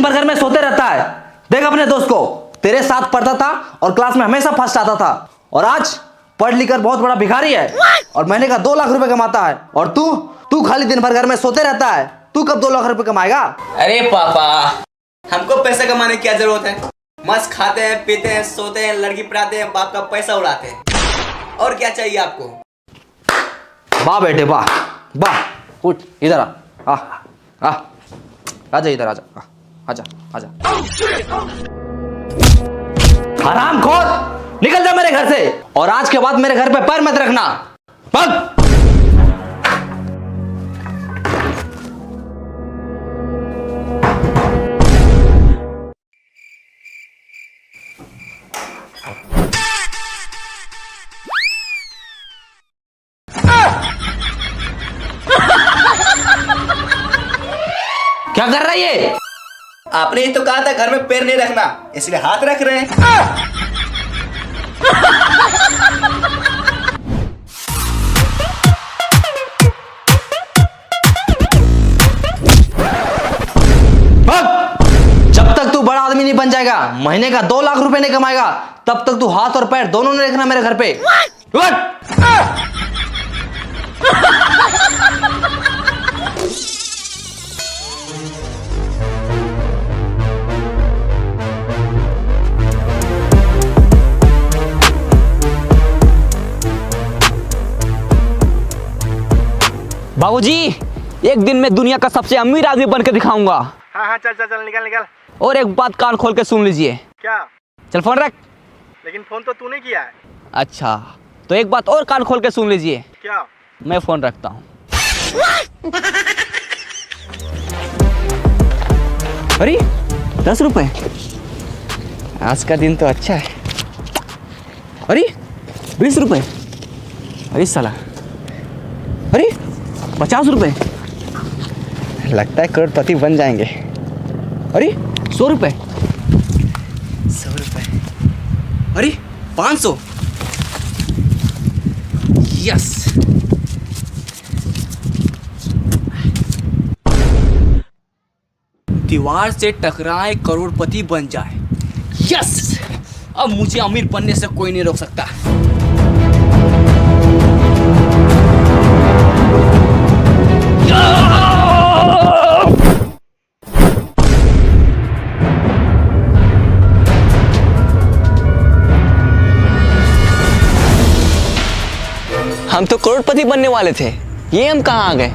भर घर में सोते रहता है। देख अपने दोस्त को, तेरे साथ पढ़ता था और क्लास में हमेशा फर्स्ट आता था, और आज पढ़ लिख कर बहुत बड़ा भिखारी है और महीने का 2 लाख रुपए कमाता है। और तू खाली दिन भर घर में सोते रहता है। तू कब 2 लाख रुपए कमाएगा? अरे पापा, हमको पैसा कमाने की क्या जरूरत है? मस्त खाते हैं, पीते हैं, सोते हैं, लड़की पढ़ाते हैं, बाप का पैसा उड़ाते हैं। और क्या चाहिए आपको? वाह बेटे वाह वाह। उठ इधर आ आजा इधर, आजा। हरामखोर, निकल जा मेरे घर से, और आज के बाद मेरे घर पे पैर मत रखना। भाग। क्या कर रहा है ये? आपने ही तो कहा था घर में पैर नहीं रखना, इसलिए हाथ रख रहे हैं। जब तक तू बड़ा आदमी नहीं बन जाएगा, महीने का 2 लाख रुपए नहीं कमाएगा, तब तक तू हाथ और पैर दोनों नहीं रखना मेरे घर पे। बाबूजी, एक दिन मैं दुनिया का सबसे अमीर आदमी बनकर दिखाऊंगा। हाँ चल निकल। और एक बात कान खोल के सुन लीजिए। क्या? चल फोन रख। लेकिन फोन तो तूने किया है। अच्छा, तो एक बात और कान खोल के सुन लीजिए। क्या? मैं फोन रखता हूँ। अरे 10 रुपए, आज का दिन तो अच्छा है। अरे 20 रुपए, अरे साला, अरे 50 रुपए, लगता है करोड़पति बन जाएंगे। अरे 100 रुपए, 100 रुपए, अरे 500, यस। दीवार से टकराए करोड़पति बन जाए, यस। अब मुझे अमीर बनने से कोई नहीं रोक सकता। हम तो करोड़पति बनने वाले थे, ये हम कहाँ आ गए?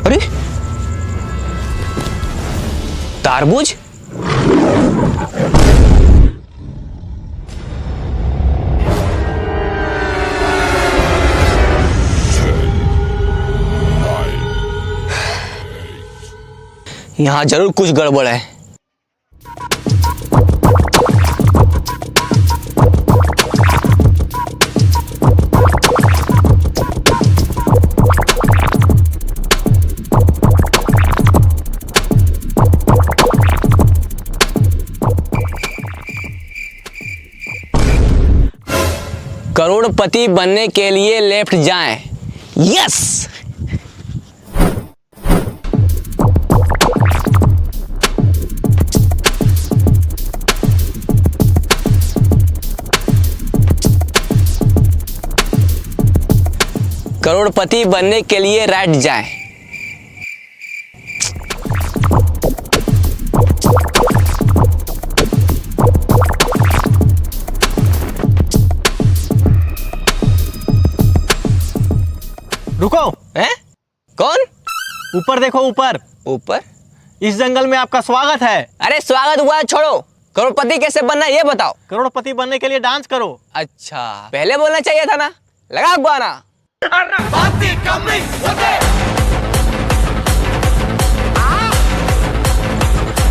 अरे तारबूज, यहाँ जरूर कुछ गड़बड़ है। करोड़पति बनने के लिए लेफ्ट जाएं, यस। करोड़पति बनने के लिए राइट जाएं। रुको। हैं? कौन? ऊपर देखो, ऊपर। ऊपर? इस जंगल में आपका स्वागत है। अरे स्वागत हुआ छोड़ो, करोड़पति कैसे बनना है ये बताओ। करोड़पति बनने के लिए डांस करो। अच्छा, पहले बोलना चाहिए था ना। लगा गाना।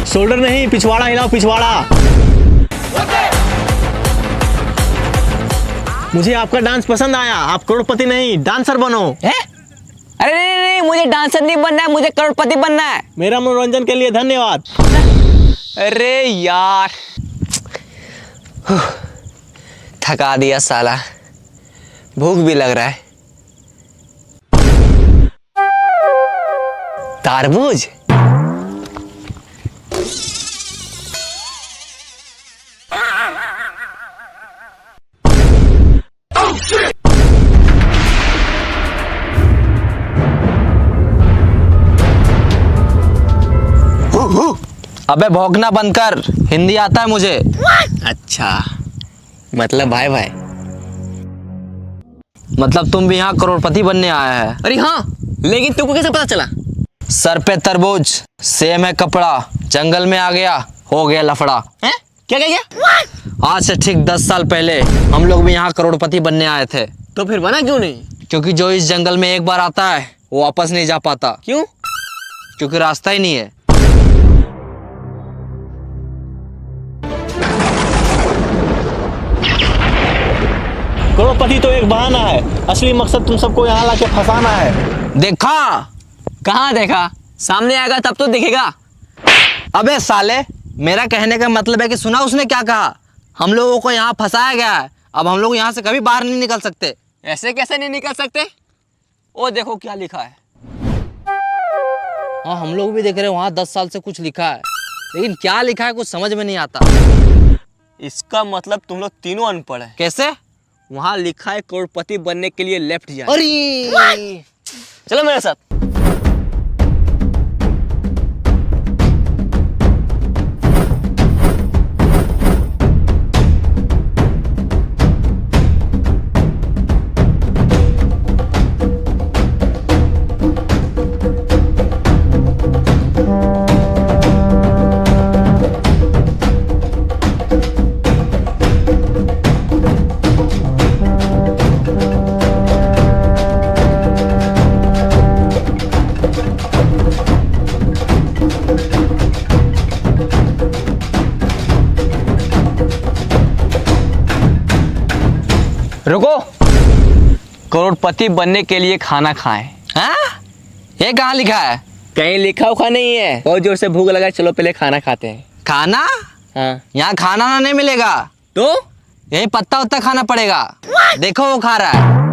शोल्डर नहीं, पिछवाड़ा हिलाओ, पिछवाड़ा। मुझे आपका डांस पसंद आया। आप करोड़पति नहीं, डांसर बनो। है? अरे नहीं, मुझे डांसर नहीं बनना है, मुझे करोड़पति बनना है। मेरा मनोरंजन के लिए धन्यवाद। अरे यार, थका दिया साला, भूख भी लग रहा है। तारबूज, अबे भौंकना बंद कर, हिंदी आता है मुझे। अच्छा, मतलब भाई भाई। मतलब तुम भी यहाँ करोड़पति बनने आया है? अरे हाँ, लेकिन तुमको कैसे पता चला? सर पे तरबूज, सेम है कपड़ा, जंगल में आ गया, हो गया लफड़ा। हैं? क्या क्या क्या? आज से ठीक 10 साल पहले हम लोग भी यहाँ करोड़पति बनने आए थे। तो फिर बना क्यों नहीं? क्योंकि जो इस जंगल में एक बार आता है वो वापस नहीं जा पाता। क्यों? क्योंकि रास्ता ही नहीं है। करोड़पति तो एक बहाना है, असली मकसद तुम सबको यहाँ लाके फंसाना है। देखा? कहाँ देखा? सामने आएगा तब तो दिखेगा। अबे साले, मेरा कहने का मतलब है कि सुना उसने क्या कहा? हम लोगों को यहाँ फंसाया गया है, अब हम लोग यहाँ से कभी बाहर नहीं निकल सकते। ऐसे कैसे नहीं निकल सकते? ओ देखो क्या लिखा है। हाँ, हम लोग भी देख रहे हैं, वहाँ 10 साल से कुछ लिखा है, लेकिन क्या लिखा है कुछ समझ में नहीं आता। इसका मतलब तुम लोग तीनों अनपढ़ है। कैसे? वहाँ लिखा है करोड़पति बनने के लिए लेफ्ट जाए। अरे चलो मेरे साथ। रुको, करोड़पति बनने के लिए खाना खाएं। हाँ? ये कहाँ लिखा है? कहीं लिखा उखा नहीं है। बहुत जोर से भूख लगा, चलो पहले खाना खाते हैं। खाना? हाँ यहाँ खाना ना नहीं मिलेगा, तो यही पत्ता उत्ता खाना पड़ेगा। देखो वो खा रहा है।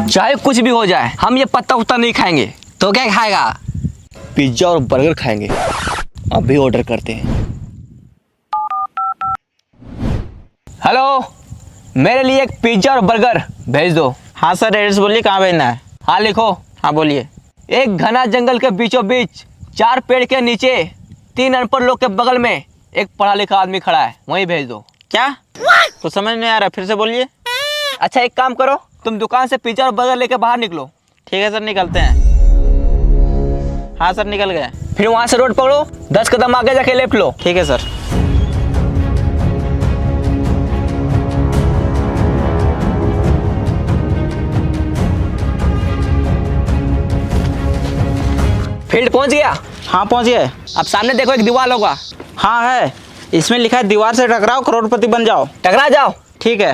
चाहे कुछ भी हो जाए, हम ये पत्ता उत्ता नहीं खाएंगे। तो क्या खाएगा? पिज्जा और बर्गर खाएंगे। अभी ऑर्डर करते हैं। हेलो, मेरे लिए एक पिज्जा और बर्गर भेज दो। हाँ सर, एड्रेस बोलिए, कहाँ भेजना है? हाँ लिखो। हाँ बोलिए। एक घना जंगल के बीचों बीच 4 पेड़ के नीचे 3 अनपढ़ लोग के बगल में एक पढ़ा लिखा आदमी खड़ा है, वहीं भेज दो। क्या? तो समझ नहीं आ रहा, फिर से बोलिए। अच्छा एक काम करो, तुम दुकान से पिज्जा और बर्गर लेके बाहर निकलो। ठीक है सर, निकलते हैं। हाँ सर, निकल गए। फिर वहां से रोड पकड़ो, 10 कदम आगे जाके लेफ्ट लो। ठीक है सर। फील्ड पहुंच गया। हाँ पहुँच गए। अब सामने देखो एक दीवार होगा, हाँ है, इसमें लिखा है दीवार से टकराओ करोड़पति बन जाओ। टकरा जाओ। ठीक है।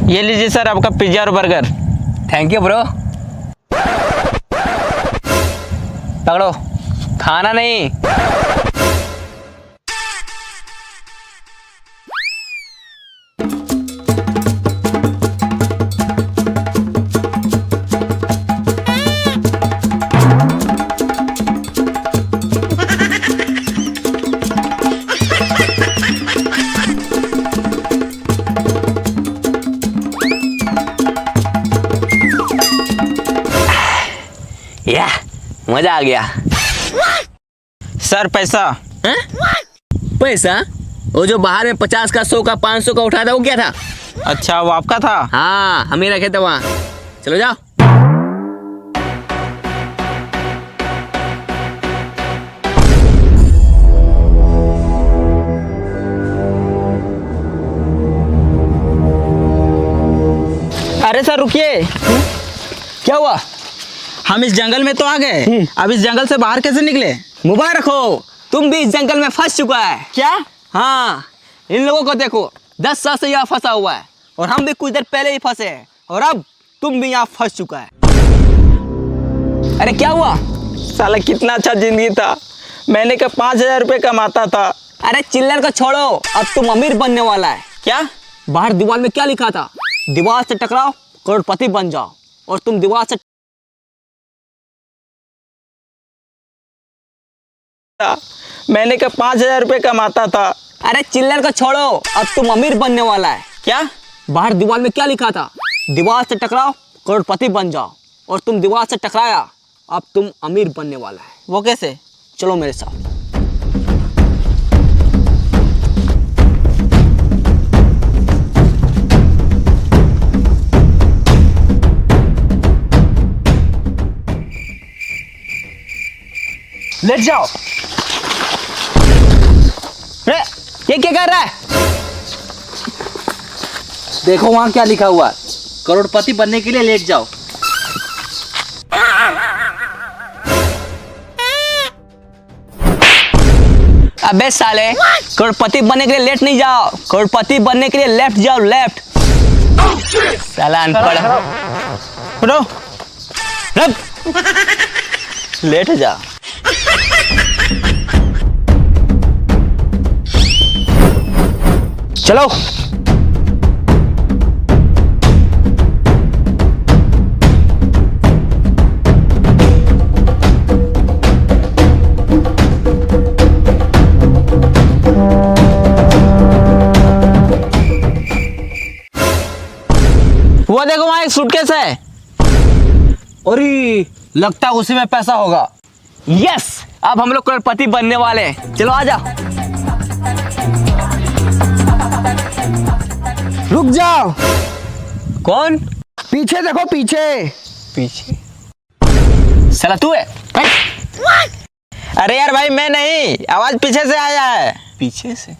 ये लीजिए सर आपका पिज्जा और बर्गर। Thank you bro. पकड़ो, खाना नहीं। या मजा आ गया। सर पैसा। हैं? पैसा? वो जो बाहर में 50 का, 100 का, 500 का उठा था, वो क्या था? अच्छा, वो आपका था? हाँ, हम ही रखे थे वहाँ। चलो जाओ। अरे सर रुकिए। क्या हुआ? हम इस जंगल में तो आ गए, अब इस जंगल से बाहर कैसे निकले? मोबाइल रखो, तुम भी इस जंगल में फंस चुका है। क्या? हाँ, इन लोगों को देखो, 10 साल से यहाँ फंसा हुआ है, और हम भी कुछ देर पहले ही फंसे हैं, और अब तुम भी यहाँ फंस चुका है। अरे क्या हुआ? साला कितना अच्छा जिंदगी था, महीने का 5,000 रुपये कमाता था। अरे चिल्लर को छोड़ो, अब तुम अमीर बनने वाला है। क्या? बाहर दीवार में क्या लिखा था? दीवार से टकराओ करोड़पति बन जाओ, और तुम दीवार से था। मैंने कहा 5,000 रुपये कमाता था। अरे चिल्लर को छोड़ो, अब तुम अमीर बनने वाला है। क्या? बाहर दीवार में क्या लिखा था? दीवार से टकराओ करोड़पति बन जाओ। और तुम दीवार से टकराया, अब तुम अमीर बनने वाला है। वो कैसे? चलो मेरे साथ। लेट जाओ। अरे ये क्या कर रहा है? देखो वहां क्या लिखा हुआ है, करोड़पति बनने के लिए लेट जाओ। अबे साले, करोड़पति बनने के लिए लेट नहीं जाओ, करोड़पति बनने के लिए लेफ्ट जाओ, लेफ्ट। साला अनपढ़। रो, रब। लेट जा। चलो। वो देखो वहाँ एक सूटकेस है। अरे लगता है उसी में पैसा होगा। यस, अब हम लोग करोड़पति बनने वाले हैं। चलो आजा। रुक जाओ। कौन? पीछे देखो, पीछे। पीछे? साला तू है? अरे यार भाई मैं नहीं, आवाज पीछे से आया है। पीछे से?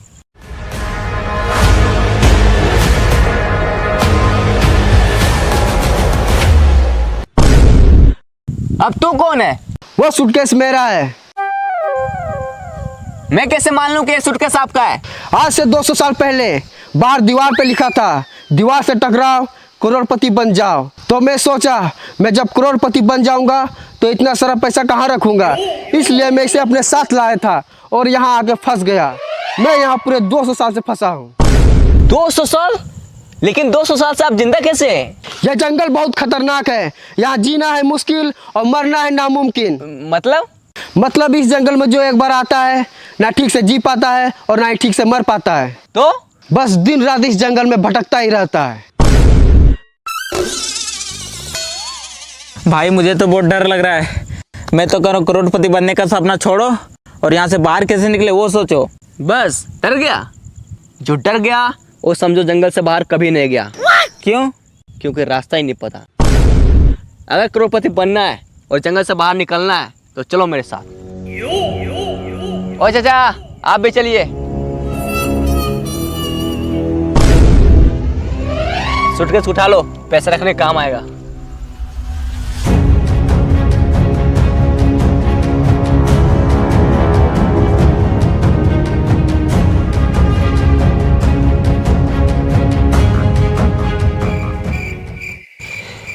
अब तू कौन है? वो सूटकेस मेरा है। मैं कैसे मान लूं कि ये सूटकेस आपका है? आज से 200 साल पहले बाहर दीवार पे लिखा था, दीवार से टकराओ करोड़पति बन जाओ। तो मैं सोचा मैं जब करोड़पति बन जाऊंगा तो इतना सारा पैसा कहाँ रखूंगा, इसलिए मैं इसे अपने साथ लाया था और यहाँ आके फंस गया। मैं यहाँ पूरे 200 साल से फंसा हूँ। 200 साल? लेकिन 200 साल से आप जिंदा कैसे हैं? यह जंगल बहुत खतरनाक है, यहाँ जीना है मुश्किल और मरना है नामुमकिन। मतलब इस जंगल में जो एक बार आता है ना ठीक से जी पाता है और ना ही ठीक से मर पाता है। तो बस दिन रात इस जंगल में भटकता ही रहता है। भाई मुझे तो बहुत डर लग रहा है। मैं तो कह रहा हूँ करोड़पति बनने का सपना छोड़ो और यहाँ से बाहर कैसे निकले वो सोचो। बस डर गया? जो डर गया वो समझो जंगल से बाहर कभी नहीं गया। क्यों? क्योंकि रास्ता ही नहीं पता। अगर करोड़पति बनना है और जंगल से बाहर निकलना है तो चलो मेरे साथ। ओ चाचा, आप भी चलिए। सूटकेस उठा लो, पैसे रखने काम आएगा।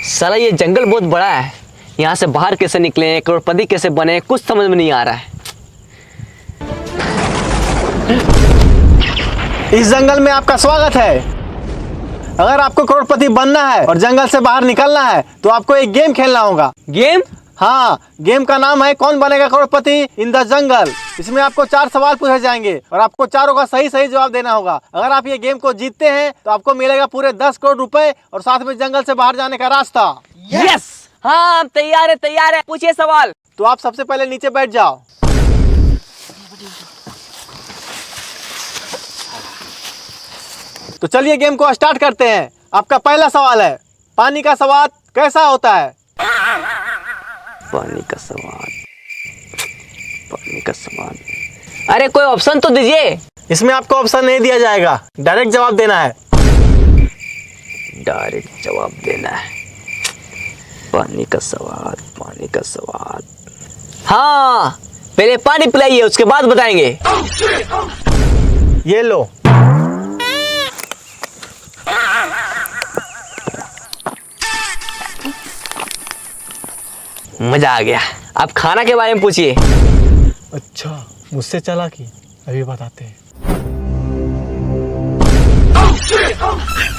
साला ये जंगल बहुत बड़ा है, यहाँ से बाहर कैसे निकले, करोड़पति कैसे बने, कुछ समझ में नहीं आ रहा है। इस जंगल में आपका स्वागत है। अगर आपको करोड़पति बनना है और जंगल से बाहर निकलना है तो आपको एक गेम खेलना होगा। गेम? हाँ, गेम का नाम है कौन बनेगा करोड़पति इन द जंगल। इसमें आपको 4 सवाल पूछे जाएंगे और आपको चारों का सही सही जवाब देना होगा। अगर आप ये गेम को जीतते हैं तो आपको मिलेगा पूरे 10 करोड़ रुपए और साथ में जंगल से बाहर जाने का रास्ता। यस, हाँ तैयार है, तैयार है। पूछिए सवाल। तो आप सबसे पहले नीचे बैठ जाओ। तो चलिए गेम को स्टार्ट करते हैं। आपका पहला सवाल है, पानी का स्वाद कैसा होता है? पानी का स्वाद, पानी का स्वाद। अरे कोई ऑप्शन तो दीजिए। इसमें आपको ऑप्शन नहीं दिया जाएगा, डायरेक्ट जवाब देना है। डायरेक्ट जवाब देना है। पानी का स्वाद, पानी का स्वाद। हाँ, पहले पानी पिलाइए, उसके बाद बताएंगे। ये लो। मजा आ गया। अब खाना के बारे में पूछिए। अच्छा, मुझसे चला कि अभी बताते हैं।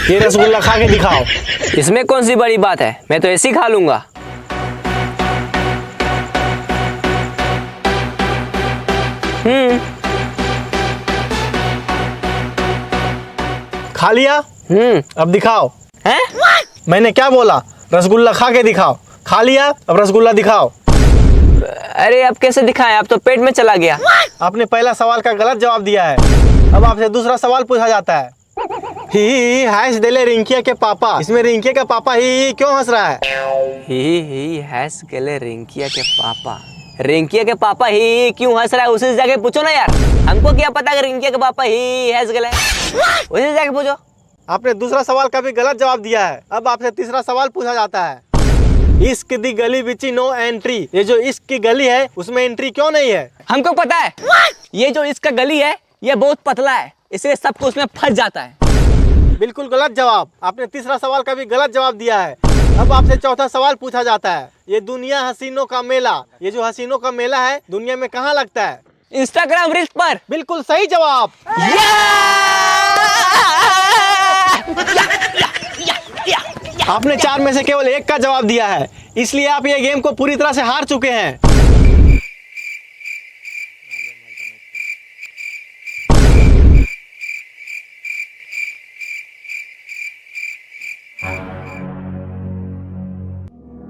ये रसगुल्ला खा के दिखाओ। इसमें कौन सी बड़ी बात है, मैं तो ऐसे ही खा लूंगा। खा लिया? अब दिखाओ। हैं? मैंने क्या बोला? रसगुल्ला खा के दिखाओ। खा लिया, अब रसगुल्ला दिखाओ। अरे अब कैसे दिखाएं, अब तो पेट में चला गया। आपने पहला सवाल का गलत जवाब दिया है। अब आपसे दूसरा सवाल पूछा जाता है। ही हैस देले रिंकिया के पापा। इसमें रिंकिया का पापा ही क्यों हंस रहा है? ही हैस गेले रिंकिया के पापा। रिंकिया के पापा ही क्यों हंस रहा है, उसी से जाके पूछो ना यार। हमको क्या पता कि रिंकिया के पापा ही हैस गेले, उसी से जाके पूछो। आपने दूसरा सवाल का भी गलत जवाब दिया है। अब आपसे तीसरा सवाल पूछा जाता है। इश्क दी गली बिची नो एंट्री। ये जो इश्क की गली है उसमें एंट्री क्यों नहीं है? हमको पता है, ये जो इसका गली है ये बहुत पतला है, इसलिए सबको उसमें फंस जाता है। बिल्कुल गलत जवाब। आपने तीसरा सवाल का भी गलत जवाब दिया है। अब आपसे चौथा सवाल पूछा जाता है। ये दुनिया हसीनों का मेला, ये जो हसीनों का मेला है दुनिया में कहाँ लगता है? इंस्टाग्राम रील्स पर। बिल्कुल सही जवाब। आपने 4 में से केवल 1 का जवाब दिया है, इसलिए आप ये गेम को पूरी तरह से हार चुके हैं।